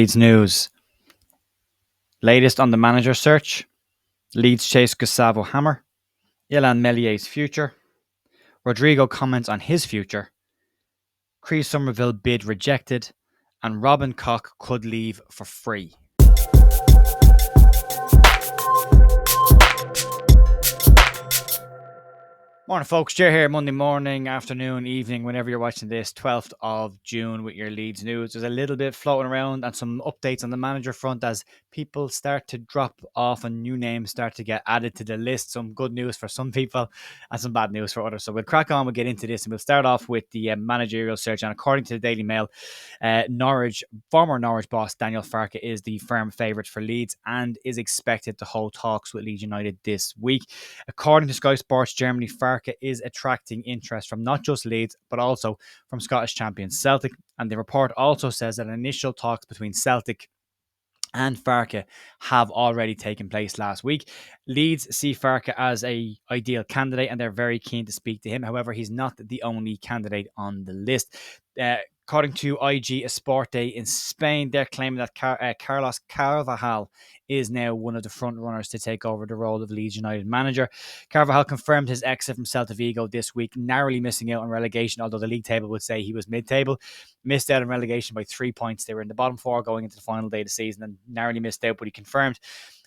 Leeds news. Latest on the manager search. Leeds chase Gustavo Hammer. Illan Mellier's future. Rodrigo comments on his future. Summerville bid rejected. And Robin Koch could leave for free. Morning, folks. Jer here, Monday morning, afternoon, evening, whenever you're watching this, 12th of June with your Leeds news. There's a little bit floating around and some updates on the manager front as people start to drop off and new names start to get added to the list. Some good news for some people and some bad news for others. So we'll crack on, we'll get into this, and we'll start off with the managerial search. And according to the Daily Mail, former Norwich boss Daniel Farke is the firm favourite for Leeds and is expected to hold talks with Leeds United this week. According to Sky Sports Germany, Farke is attracting interest from not just Leeds, but also from Scottish champions Celtic. And the report also says that initial talks between Celtic and Farke have already taken place last week. Leeds see Farke as an ideal candidate and they're very keen to speak to him. However, he's not the only candidate on the list. According to IG Esporte in Spain, they're claiming that Carlos Carvalhal is now one of the front runners to take over the role of Leeds United manager. Carvalhal confirmed his exit from Celta Vigo this week, narrowly missing out on relegation, although the league table would say he was mid-table. Missed out on relegation by 3 points. They were in the bottom four going into the final day of the season and narrowly missed out, but he confirmed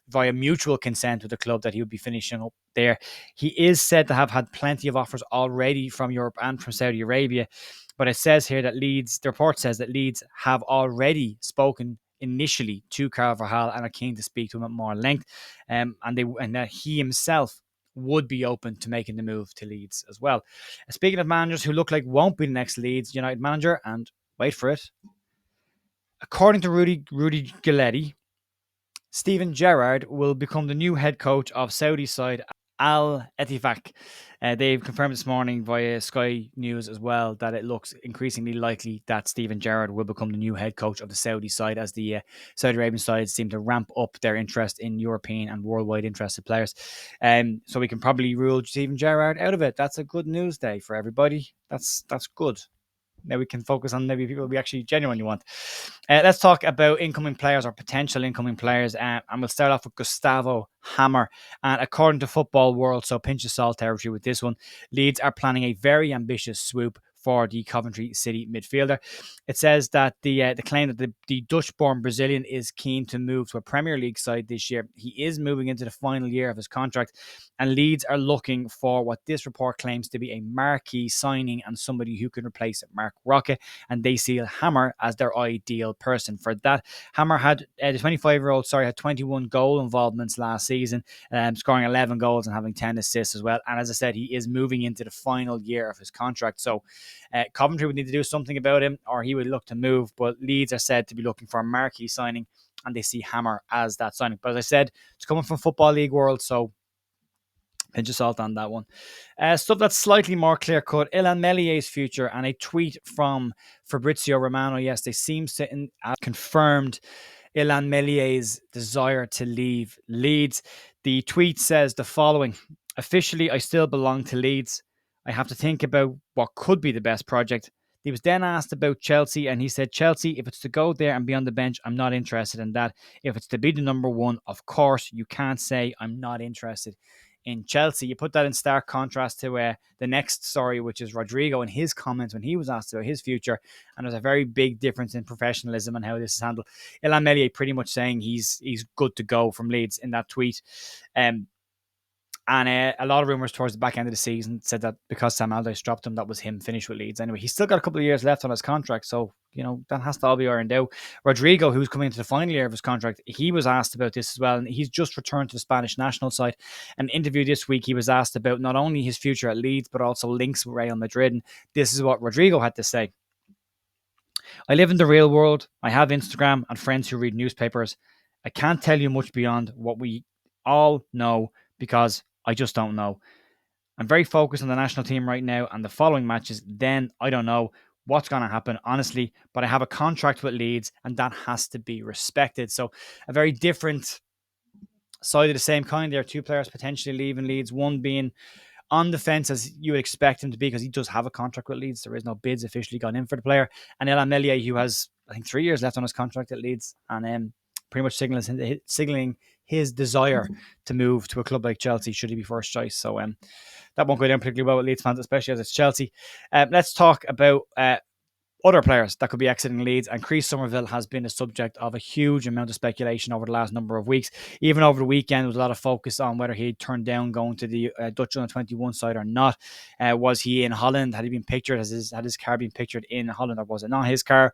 via mutual consent with the club that he would be finishing up there. He is said to have had plenty of offers already from Europe and from Saudi Arabia, but it says here that the report says that Leeds have already spoken initially to Carvalhal and are keen to speak to him at more length, and that he himself would be open to making the move to Leeds as well. Speaking of managers who look like won't be the next Leeds United manager, and wait for it, according to Rudy Giletti, Steven Gerrard will become the new head coach of Saudi side Al Ettifaq. They've confirmed this morning via Sky News as well that it looks increasingly likely that Steven Gerrard will become the new head coach of the Saudi side as the Saudi Arabian side seem to ramp up their interest in European and worldwide interested players. So we can probably rule Steven Gerrard out of it. That's a good news day for everybody. That's good. Now we can focus on maybe people we actually genuinely want. Let's talk about incoming players or potential incoming players. And we'll start off with Gustavo Hammer. And according to Football World, so pinch of salt territory with this one, Leeds are planning a very ambitious swoop for the Coventry City midfielder. It says that the claim that the Dutch-born Brazilian is keen to move to a Premier League side this year. He is moving into the final year of his contract, and Leeds are looking for what this report claims to be a marquee signing and somebody who can replace Mark Roque, and they see Hammer as their ideal person for that. Hammer had the 25-year-old, had 21 goal involvements last season, scoring 11 goals and having 10 assists as well. And as I said, he is moving into the final year of his contract, so Coventry would need to do something about him or he would look to move, but Leeds are said to be looking for a marquee signing and they see Hammer as that signing. But as I said, it's coming from Football League World, so pinch of salt on that one. Stuff that's slightly more clear-cut, Illan Mellier's future, and a tweet from Fabrizio Romano yesterday seems to confirmed Illan Mellier's desire to leave Leeds. The tweet says the following: officially, I still belong to Leeds. I have to think about what could be the best project. He was then asked about Chelsea, and he said, Chelsea, if it's to go there and be on the bench, I'm not interested in that. If it's to be the number one, of course, you can't say I'm not interested in Chelsea. You put that in stark contrast to the next story, which is Rodrigo and his comments when he was asked about his future, and there's a very big difference in professionalism and how this is handled. Illan Meslier pretty much saying he's good to go from Leeds in that tweet. And a lot of rumours towards the back end of the season said that because Sam Allardyce dropped him, that was him finished with Leeds. Anyway, he's still got a couple of years left on his contract, so, that has to all be ironed out. Rodrigo, who's coming into the final year of his contract, he was asked about this as well, and he's just returned to the Spanish national side. In an interview this week, he was asked about not only his future at Leeds, but also links with Real Madrid, and this is what Rodrigo had to say. I live in the real world. I have Instagram and friends who read newspapers. I can't tell you much beyond what we all know because I just don't know. I'm very focused on the national team right now and the following matches. Then I don't know what's going to happen, honestly, but I have a contract with Leeds and that has to be respected. So a very different side of the same kind. There are two players potentially leaving Leeds, one being on the fence as you would expect him to be because he does have a contract with Leeds. There is no bids officially gone in for the player. And Illan Meslier, who has I think 3 years left on his contract at Leeds, and pretty much signaling his desire to move to a club like Chelsea should he be first choice. So that won't go down particularly well with Leeds fans, especially as it's Chelsea. Let's talk about other players that could be exiting Leeds, and Chris Summerville has been a subject of a huge amount of speculation over the last number of weeks. Even over the weekend, there was a lot of focus on whether he turned down going to the Dutch under-21 side or not. Was he in Holland? Had he been pictured? Had his car been pictured in Holland, or was it not his car?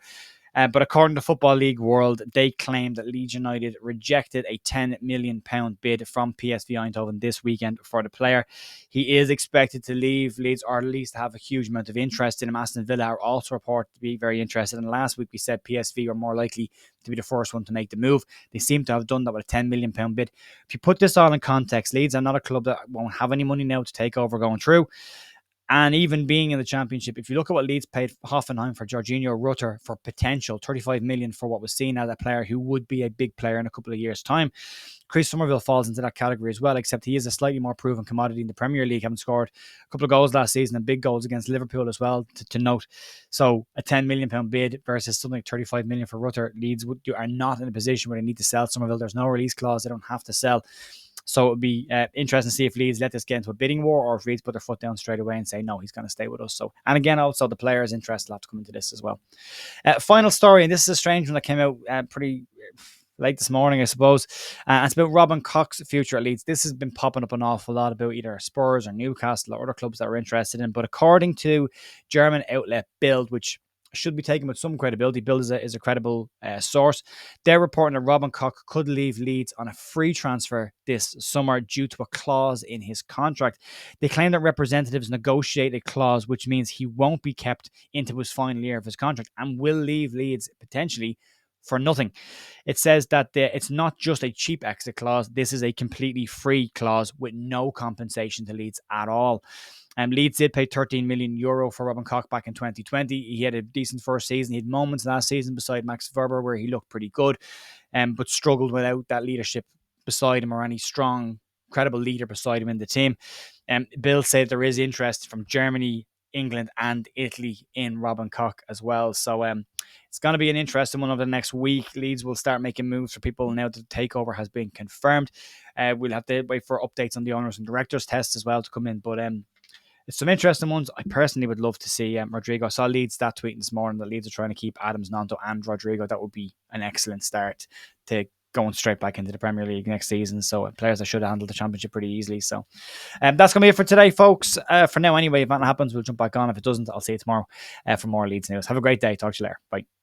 But according to Football League World, they claim that Leeds United rejected a £10 million bid from PSV Eindhoven this weekend for the player. He is expected to leave Leeds, or at least have a huge amount of interest in him. Aston Villa are also reported to be very interested. And last week we said PSV were more likely to be the first one to make the move. They seem to have done that with a £10 million bid. If you put this all in context, Leeds are not a club that won't have any money now to take over going through. And even being in the Championship, if you look at what Leeds paid Hoffenheim for Jorginho Rutter for potential, 35 million for what was seen as a player who would be a big player in a couple of years' time. Chris Summerville falls into that category as well, except he is a slightly more proven commodity in the Premier League, having scored a couple of goals last season and big goals against Liverpool as well, to note. So a £10 million bid versus something like 35 million for Rutter. Leeds are not in a position where they need to sell Summerville. There's no release clause. They don't have to sell. So it would be interesting to see if Leeds let this get into a bidding war, or if Leeds put their foot down straight away and say, no, he's going to stay with us. So, and again, also the players' interest will have to come into this as well. Final story, and this is a strange one that came out pretty late this morning, I suppose. It's about Robin Koch's future at Leeds. This has been popping up an awful lot about either Spurs or Newcastle or other clubs that we're interested in. But according to German outlet Bild, which should be taken with some credibility, Bild is a credible source. They're reporting that Robin Koch could leave Leeds on a free transfer this summer due to a clause in his contract. They claim that representatives negotiate a clause which means he won't be kept into his final year of his contract and will leave Leeds potentially for nothing. It says that it's not just a cheap exit clause. This is a completely free clause with no compensation to Leeds at all. Leeds did pay €13 million for Robin Koch back in 2020. He had a decent first season. He had moments last season beside Max Verber where he looked pretty good, but struggled without that leadership beside him or any strong, credible leader beside him in the team. Bill said there is interest from Germany, England, and Italy in Robin Koch as well. So it's going to be an interesting one over the next week. Leeds will start making moves for people now that the takeover has been confirmed. We'll have to wait for updates on the owners and directors tests as well to come in. But it's some interesting ones. I personally would love to see Rodrigo. I saw Leeds that tweeting this morning that Leeds are trying to keep Adams, Nanto and Rodrigo. That would be an excellent start to going straight back into the Premier League next season. So players that should handle the Championship pretty easily. So that's going to be it for today, folks. For now anyway, if that happens, we'll jump back on. If it doesn't, I'll see you tomorrow for more Leeds news. Have a great day. Talk to you later. Bye.